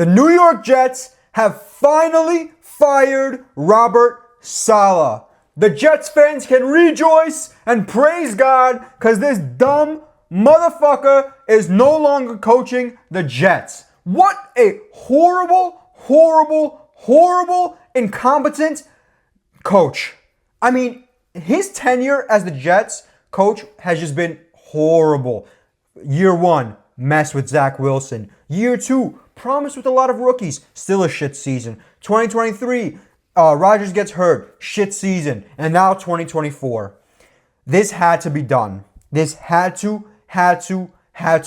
The New York Jets have finally fired Robert Saleh. The Jets fans can rejoice and praise God because this dumb motherfucker is no longer coaching the Jets. What a horrible, horrible, horrible, incompetent coach. I mean, his tenure as the Jets coach has just been horrible. Year 1, mess with Zach Wilson. Year 2, promise with a lot of rookies. Still a shit season. 2023, Rodgers gets hurt. Shit season. And now 2024. This had to be done. This had to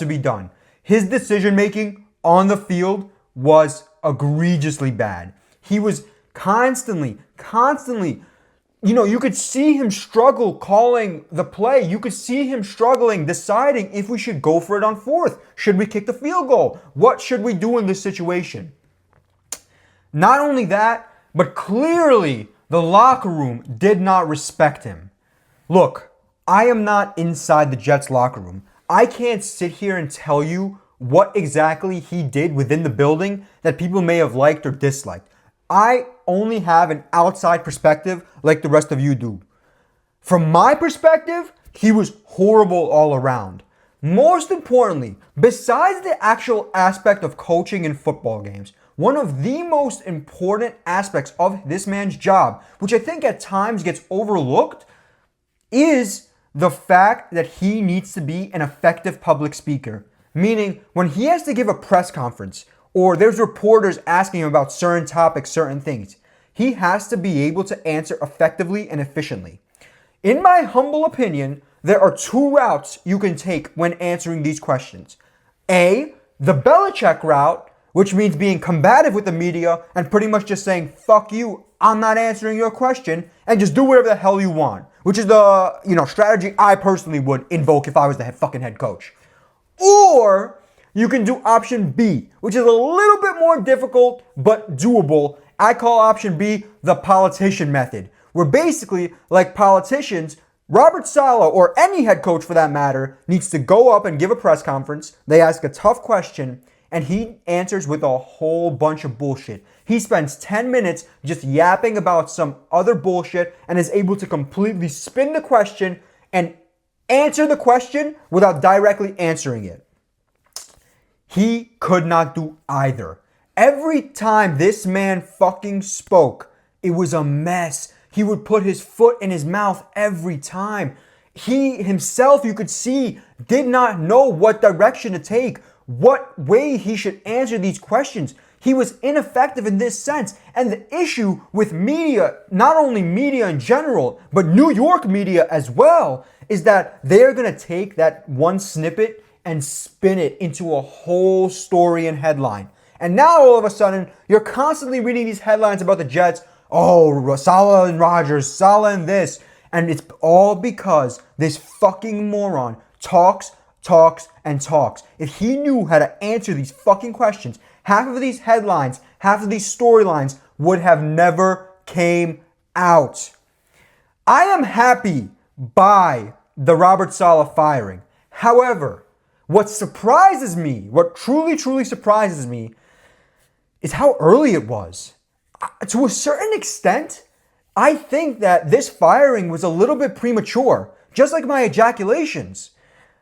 be done. His decision making on the field was egregiously bad. He was constantly, you could see him struggle calling the play. You could see him struggling deciding if we should go for it on 4th. Should we kick the field goal? What should we do in this situation? Not only that, but clearly the locker room did not respect him. Look, I am not inside the Jets locker room. I can't sit here and tell you what exactly he did within the building that people may have liked or disliked. I only have an outside perspective like the rest of you do. From my perspective, he was horrible all around. Most importantly, besides the actual aspect of coaching in football games, one of the most important aspects of this man's job, which I think at times gets overlooked, is the fact that he needs to be an effective public speaker. Meaning, when he has to give a press conference, or there's reporters asking him about certain topics, certain things, he has to be able to answer effectively and efficiently. In my humble opinion, there are 2 routes you can take when answering these questions. A, the Belichick route, which means being combative with the media and pretty much just saying, fuck you, I'm not answering your question, and just do whatever the hell you want, which is the strategy I personally would invoke if I was the fucking head coach. Or you can do option B, which is a little bit more difficult but doable. I call option B the politician method, where basically, like politicians, Robert Saleh, or any head coach for that matter, needs to go up and give a press conference. They ask a tough question, and he answers with a whole bunch of bullshit. He spends 10 minutes just yapping about some other bullshit and is able to completely spin the question and answer the question without directly answering it. He could not do either. Every time this man fucking spoke, it was a mess. He would put his foot in his mouth every time. He himself, you could see, did not know what direction to take, what way he should answer these questions. He was ineffective in this sense. And the issue with media, not only media in general, but New York media as well, is that they're going to take that one snippet and spin it into a whole story and headline. And now all of a sudden, you're constantly reading these headlines about the Jets. Oh, Saleh and Rodgers, Saleh and this. And it's all because this fucking moron talks. If he knew how to answer these fucking questions, half of these headlines, half of these storylines would have never came out. I am happy by the Robert Saleh firing. However, what surprises me, what truly surprises me, is how early it was. To a certain extent, I think that this firing was a little bit premature, just like my ejaculations.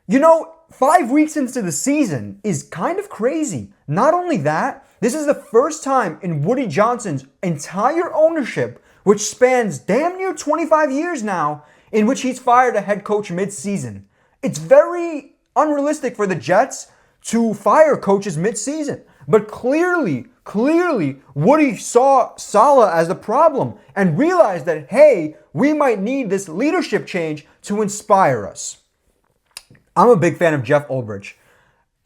5 weeks into the season is kind of crazy. Not only that, this is the first time in Woody Johnson's entire ownership, which spans damn near 25 years now, in which he's fired a head coach mid-season. It's very unrealistic for the Jets to fire coaches mid-season. But clearly, Woody saw Saleh as the problem and realized that, hey, we might need this leadership change to inspire us. I'm a big fan of Jeff Ulbrich.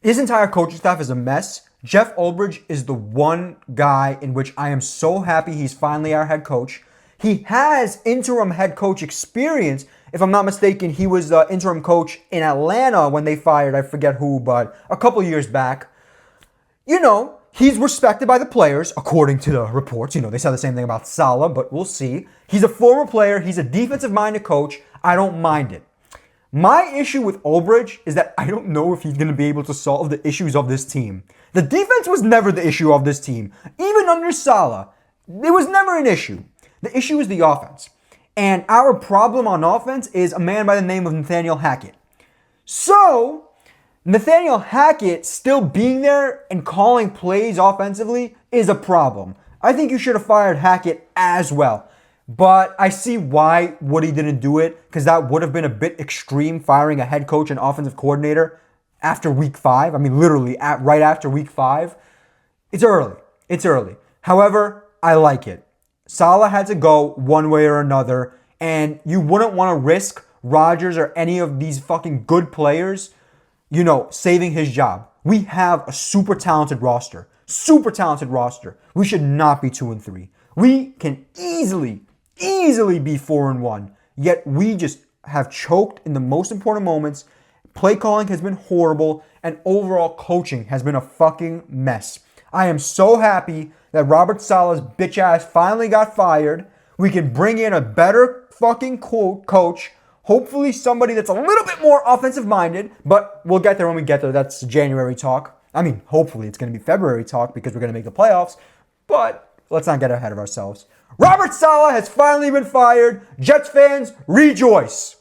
His entire coaching staff is a mess. Jeff Ulbrich is the one guy in which I am so happy he's finally our head coach. He has interim head coach experience. If I'm not mistaken, he was the interim coach in Atlanta when they fired, I forget who, but a couple years back. He's respected by the players, according to the reports. They said the same thing about Saleh, but we'll see. He's a former player. He's a defensive-minded coach. I don't mind it. My issue with Ulbrich is that I don't know if he's going to be able to solve the issues of this team. The defense was never the issue of this team. Even under Saleh, it was never an issue. The issue is the offense. And our problem on offense is a man by the name of Nathaniel Hackett. So, Nathaniel Hackett still being there and calling plays offensively is a problem. I think you should have fired Hackett as well. But I see why Woody didn't do it, because that would have been a bit extreme, firing a head coach and offensive coordinator after week 5. I mean, literally right after week 5. It's early. It's early. However, I like it. Saleh had to go one way or another, and you wouldn't want to risk Rodgers or any of these fucking good players, saving his job. We have a super talented roster. Super talented roster. We should not be 2-3. We can easily be 4-1. Yet we just have choked in the most important moments. Play calling has been horrible, and overall coaching has been a fucking mess. I am so happy that Robert Saleh's bitch ass finally got fired. We can bring in a better fucking coach. Hopefully somebody that's a little bit more offensive minded, but we'll get there when we get there. That's January talk. I mean, hopefully it's going to be February talk because we're going to make the playoffs, but let's not get ahead of ourselves. Robert Saleh has finally been fired. Jets fans, rejoice.